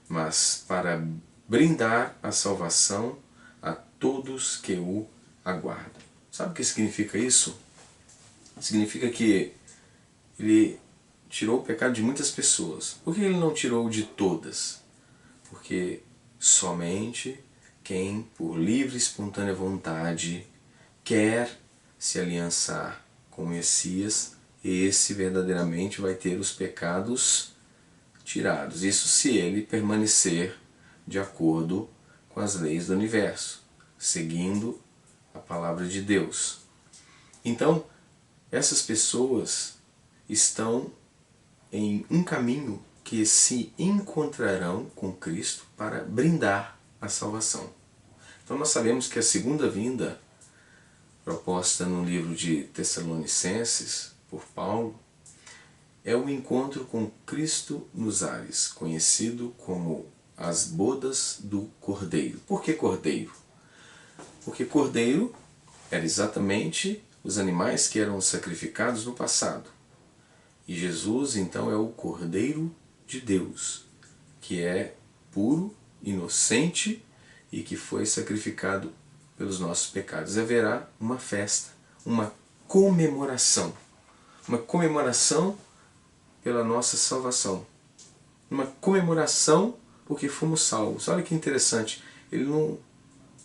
mas para brindar a salvação a todos que o aguardam. Sabe o que significa isso? Significa que ele tirou o pecado de muitas pessoas. Por que ele não tirou de todas? Porque somente quem, por livre e espontânea vontade, quer se aliançar com o Messias, esse verdadeiramente vai ter os pecados tirados. Isso se ele permanecer de acordo com as leis do universo, seguindo a palavra de Deus. Então, essas pessoas estão em um caminho que se encontrarão com Cristo para brindar a salvação. Então nós sabemos que a segunda vinda, proposta no livro de Tessalonicenses por Paulo, é o encontro com Cristo nos ares, conhecido como as bodas do Cordeiro. Por que Cordeiro? Porque Cordeiro era exatamente os animais que eram sacrificados no passado. E Jesus, então, é o Cordeiro de Deus, que é puro, inocente e que foi sacrificado pelos nossos pecados. Haverá uma festa, uma comemoração pela nossa salvação, uma comemoração porque fomos salvos. Olha que interessante, ele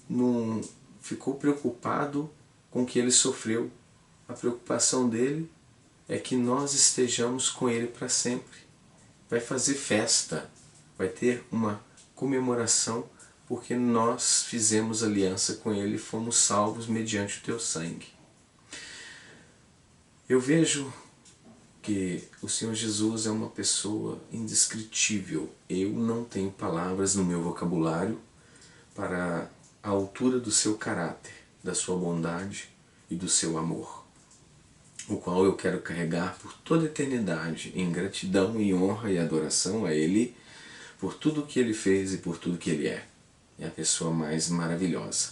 não ficou preocupado com o que ele sofreu. A preocupação dele é que nós estejamos com ele para sempre. Vai fazer festa, vai ter uma comemoração porque nós fizemos aliança com ele e fomos salvos mediante o teu sangue. Eu vejo que o Senhor Jesus é uma pessoa indescritível. Eu não tenho palavras no meu vocabulário para a altura do seu caráter, da sua bondade e do seu amor, o qual eu quero carregar por toda a eternidade em gratidão e honra e adoração a Ele por tudo que Ele fez e por tudo que Ele é. É a pessoa mais maravilhosa.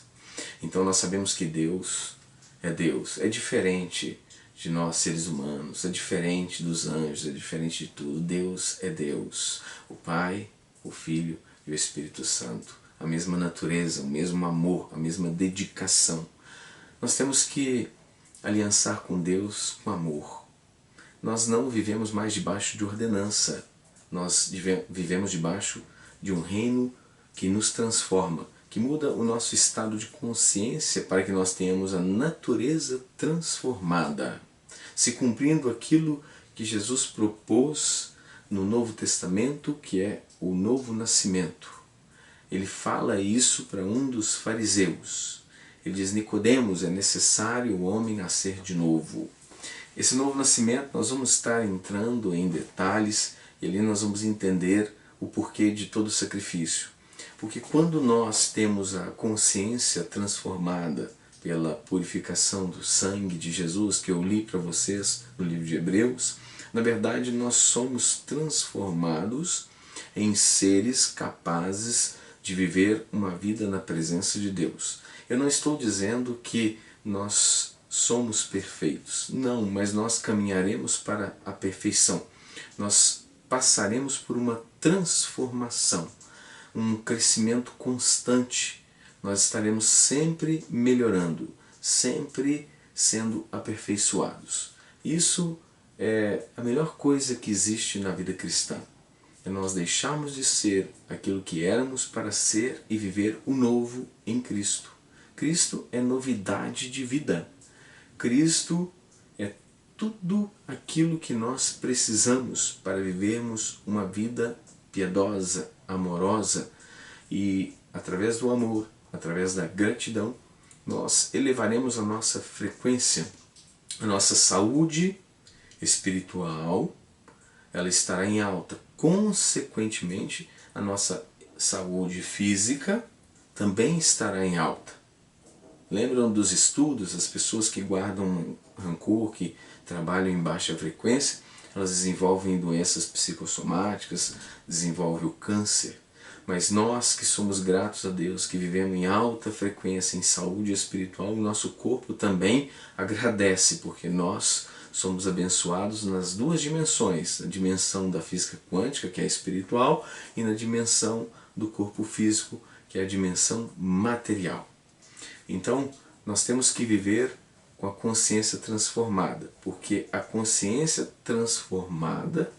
Então nós sabemos que Deus, é diferente de nós seres humanos, é diferente dos anjos, é diferente de tudo. Deus é Deus, o Pai, o Filho e o Espírito Santo. A mesma natureza, o mesmo amor, a mesma dedicação. Nós temos que aliançar com Deus com amor. Nós não vivemos mais debaixo de ordenança. Nós vivemos debaixo de um reino que nos transforma, que muda o nosso estado de consciência para que nós tenhamos a natureza transformada, se cumprindo aquilo que Jesus propôs no Novo Testamento, que é o novo nascimento. Ele fala isso para um dos fariseus. Ele diz: Nicodemos, é necessário o homem nascer de novo. Esse novo nascimento nós vamos estar entrando em detalhes e ali nós vamos entender o porquê de todo o sacrifício. Porque quando nós temos a consciência transformada pela purificação do sangue de Jesus, que eu li para vocês no livro de Hebreus, na verdade nós somos transformados em seres capazes de viver uma vida na presença de Deus. Eu não estou dizendo que nós somos perfeitos. Não, mas nós caminharemos para a perfeição. Nós passaremos por uma transformação, um crescimento constante. Nós estaremos sempre melhorando, sempre sendo aperfeiçoados. Isso é a melhor coisa que existe na vida cristã. É nós deixarmos de ser aquilo que éramos para ser e viver o novo em Cristo. Cristo é novidade de vida. Cristo é tudo aquilo que nós precisamos para vivermos uma vida piedosa, amorosa, e através do amor, através da gratidão, nós elevaremos a nossa frequência, a nossa saúde espiritual, ela estará em alta. Consequentemente, a nossa saúde física também estará em alta. Lembram dos estudos? As pessoas que guardam rancor, que trabalham em baixa frequência, elas desenvolvem doenças psicossomáticas, desenvolvem o câncer. Mas nós que somos gratos a Deus, que vivemos em alta frequência, em saúde espiritual, o nosso corpo também agradece, porque nós somos abençoados nas duas dimensões, na dimensão da física quântica, que é espiritual, e na dimensão do corpo físico, que é a dimensão material. Então, nós temos que viver com a consciência transformada, porque a consciência transformada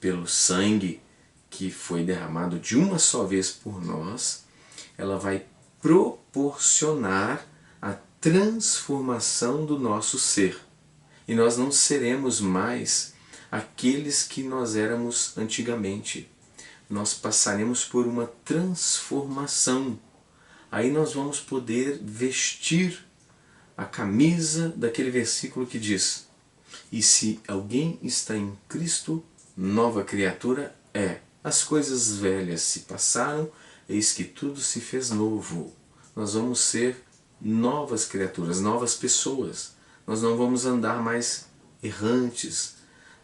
pelo sangue que foi derramado de uma só vez por nós, ela vai proporcionar a transformação do nosso ser. E nós não seremos mais aqueles que nós éramos antigamente. Nós passaremos por uma transformação. Aí nós vamos poder vestir a camisa daquele versículo que diz: e se alguém está em Cristo, nova criatura é. As coisas velhas se passaram, eis que tudo se fez novo. Nós vamos ser novas criaturas, novas pessoas. Nós não vamos andar mais errantes,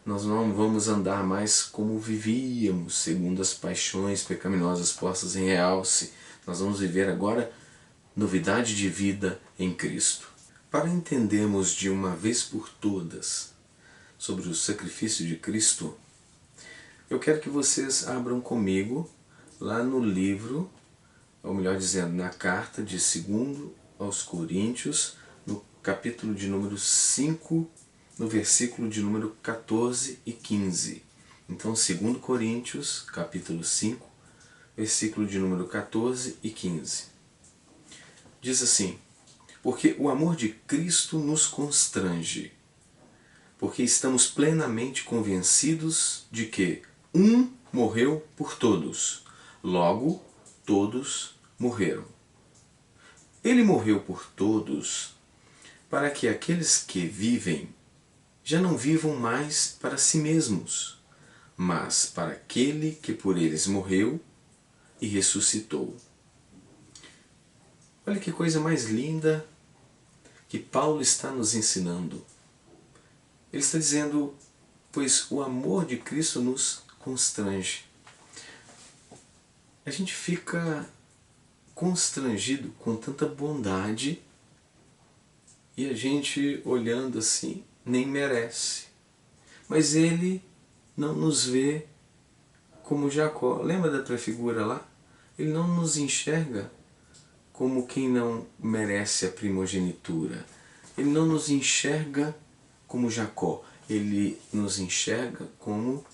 nós não vamos andar mais como vivíamos, segundo as paixões pecaminosas postas em realce. Nós vamos viver agora novidade de vida em Cristo. Para entendermos de uma vez por todas sobre o sacrifício de Cristo, eu quero que vocês abram comigo lá no livro, ou melhor dizendo, na carta de 2 aos Coríntios, no capítulo de número 5, no versículo de número 14 e 15. Então, 2 Coríntios, capítulo 5, versículo de número 14 e 15. Diz assim: porque o amor de Cristo nos constrange, porque estamos plenamente convencidos de que um morreu por todos, logo todos morreram. Ele morreu por todos para que aqueles que vivem já não vivam mais para si mesmos, mas para aquele que por eles morreu e ressuscitou. Olha que coisa mais linda que Paulo está nos ensinando. Ele está dizendo: pois o amor de Cristo nos constrange. A gente fica constrangido com tanta bondade e a gente olhando assim nem merece. Mas ele não nos vê como Jacó. Lembra da prefigura lá? Ele não nos enxerga como quem não merece a primogenitura. Ele não nos enxerga como Jacó. Ele nos enxerga como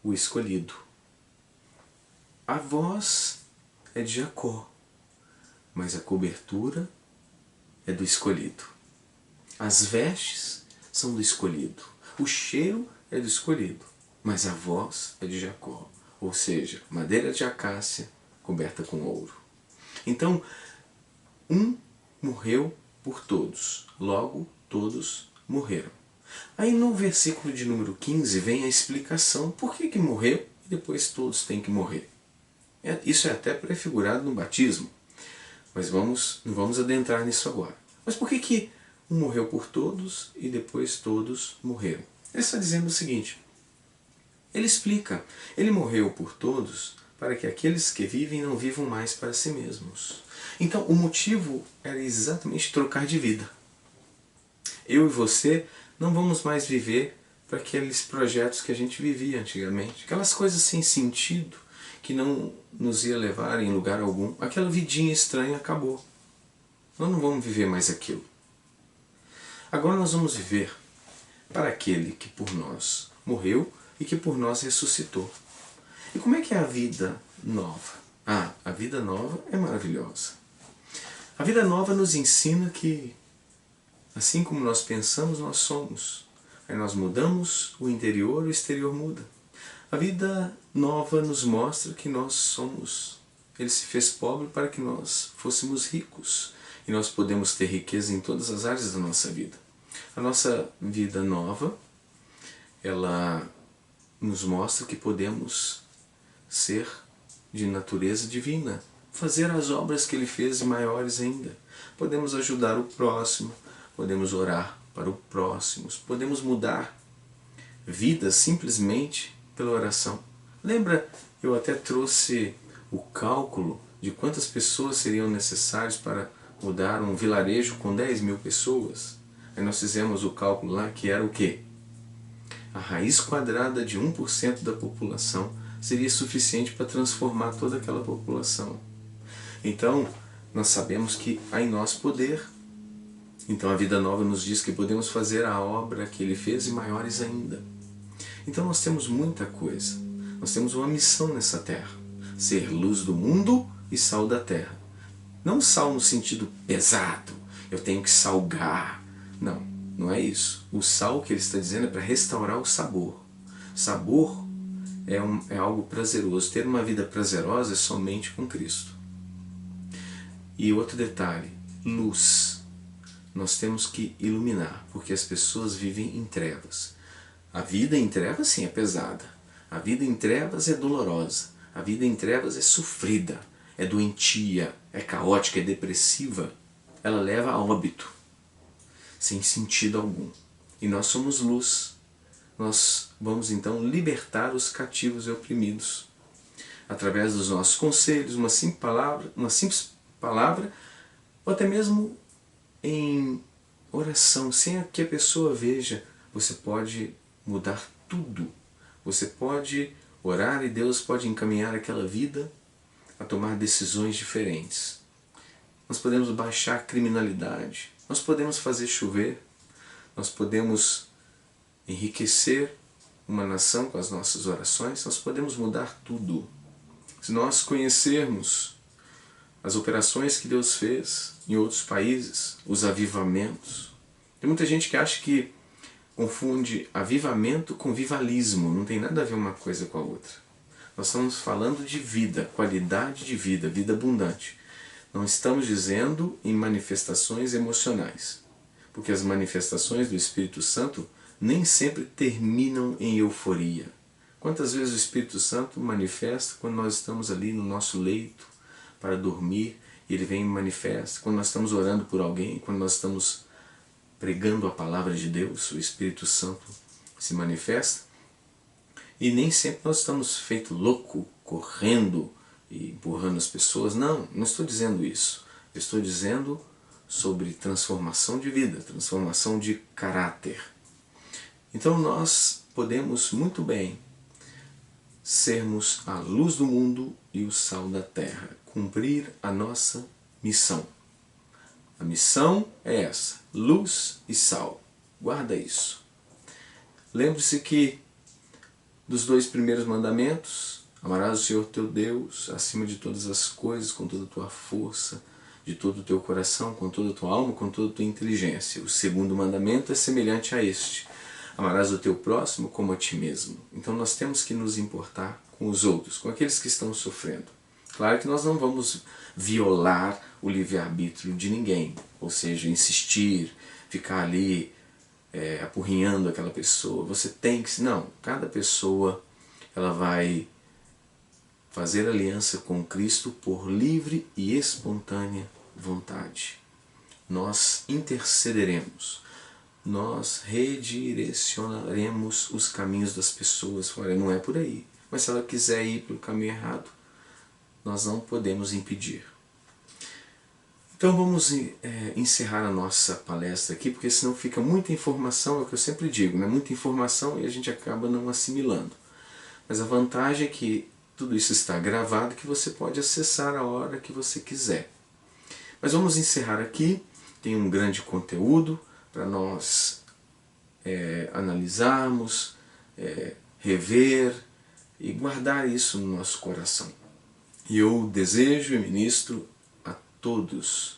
o escolhido. A voz é de Jacó, mas a cobertura é do escolhido. As vestes são do escolhido. O cheiro é do escolhido, mas a voz é de Jacó. Ou seja, madeira de acácia coberta com ouro. Então, um morreu por todos, logo todos morreram. Aí no versículo de número 15 vem a explicação por que morreu e depois todos têm que morrer. Isso é até prefigurado no batismo, mas não vamos adentrar nisso agora. Mas por que um morreu por todos e depois todos morreram? Ele está dizendo o seguinte, ele explica, ele morreu por todos para que aqueles que vivem não vivam mais para si mesmos. Então o motivo era exatamente trocar de vida. Eu e você não vamos mais viver para aqueles projetos que a gente vivia antigamente. Aquelas coisas sem sentido, que não nos ia levar em lugar algum. Aquela vidinha estranha acabou. Nós não vamos viver mais aquilo. Agora nós vamos viver para aquele que por nós morreu e que por nós ressuscitou. E como é que é a vida nova? A vida nova é maravilhosa. A vida nova nos ensina que, assim como nós pensamos, nós somos. Aí nós mudamos o interior, o exterior muda. A vida nova nos mostra que nós somos. Ele se fez pobre para que nós fôssemos ricos. E nós podemos ter riqueza em todas as áreas da nossa vida. A nossa vida nova, ela nos mostra que podemos ser de natureza divina, fazer as obras que Ele fez e maiores ainda. Podemos ajudar o próximo, podemos orar para o próximo, podemos mudar vidas simplesmente pela oração. Lembra, eu até trouxe o cálculo de quantas pessoas seriam necessárias para mudar um vilarejo com 10.000 pessoas? Aí nós fizemos o cálculo lá que era o quê? A raiz quadrada de 1% da população seria suficiente para transformar toda aquela população. Então, nós sabemos que há em nós poder. Então a vida nova nos diz que podemos fazer a obra que Ele fez e maiores ainda. Então nós temos muita coisa. Nós temos uma missão nessa terra. Ser luz do mundo e sal da terra. Não sal no sentido pesado, eu tenho que salgar. Não, não é isso. O sal que ele está dizendo é para restaurar o sabor. Sabor é algo prazeroso. Ter uma vida prazerosa é somente com Cristo. E outro detalhe, luz. Nós temos que iluminar, porque as pessoas vivem em trevas. A vida em trevas, sim, é pesada. A vida em trevas é dolorosa. A vida em trevas é sofrida, é doentia, é caótica, é depressiva. Ela leva a óbito, sem sentido algum. E nós somos luz. Nós vamos então libertar os cativos e oprimidos. Através dos nossos conselhos, uma simples palavra, ou até mesmo em oração, sem que a pessoa veja, você pode mudar tudo. Você pode orar e Deus pode encaminhar aquela vida a tomar decisões diferentes. Nós podemos baixar a criminalidade, nós podemos fazer chover, nós podemos enriquecer uma nação com as nossas orações, nós podemos mudar tudo. Se nós conhecermos as operações que Deus fez em outros países, os avivamentos. Tem muita gente que acha que confunde avivamento com vivalismo, não tem nada a ver uma coisa com a outra. Nós estamos falando de vida, qualidade de vida, vida abundante. Não estamos dizendo em manifestações emocionais, porque as manifestações do Espírito Santo nem sempre terminam em euforia. Quantas vezes o Espírito Santo manifesta quando nós estamos ali no nosso leito para dormir, e ele vem e manifesta quando nós estamos orando por alguém, quando nós estamos pregando a palavra de Deus, o Espírito Santo se manifesta. E nem sempre nós estamos feito louco, correndo e empurrando as pessoas. Não, não estou dizendo isso. Eu estou dizendo sobre transformação de vida, transformação de caráter. Então nós podemos muito bem sermos a luz do mundo e o sal da terra, cumprir a nossa missão. A missão é essa, luz e sal. Guarda isso. Lembre-se que dos 2 primeiros mandamentos, amarás o Senhor teu Deus acima de todas as coisas, com toda a tua força, de todo o teu coração, com toda a tua alma, com toda a tua inteligência. O segundo mandamento é semelhante a este: amarás o teu próximo como a ti mesmo. Então nós temos que nos importar com os outros, com aqueles que estão sofrendo. Claro que nós não vamos violar o livre-arbítrio de ninguém, ou seja, insistir, ficar ali apurrinhando aquela pessoa. Você tem que... Não, cada pessoa ela vai fazer aliança com Cristo por livre e espontânea vontade. Nós intercederemos, nós redirecionaremos os caminhos das pessoas. Olha, não é por aí, mas se ela quiser ir pelo caminho errado, nós não podemos impedir. Então vamos encerrar a nossa palestra aqui, porque senão fica muita informação, é o que eu sempre digo, né? Muita informação e a gente acaba não assimilando. Mas a vantagem é que tudo isso está gravado, que você pode acessar a hora que você quiser. Mas vamos encerrar aqui, tem um grande conteúdo para nós analisarmos, rever e guardar isso no nosso coração. E eu desejo e ministro a todos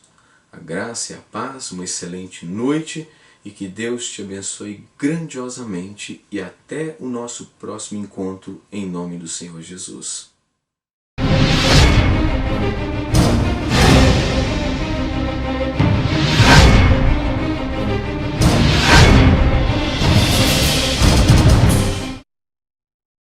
a graça e a paz, uma excelente noite e que Deus te abençoe grandiosamente e até o nosso próximo encontro em nome do Senhor Jesus.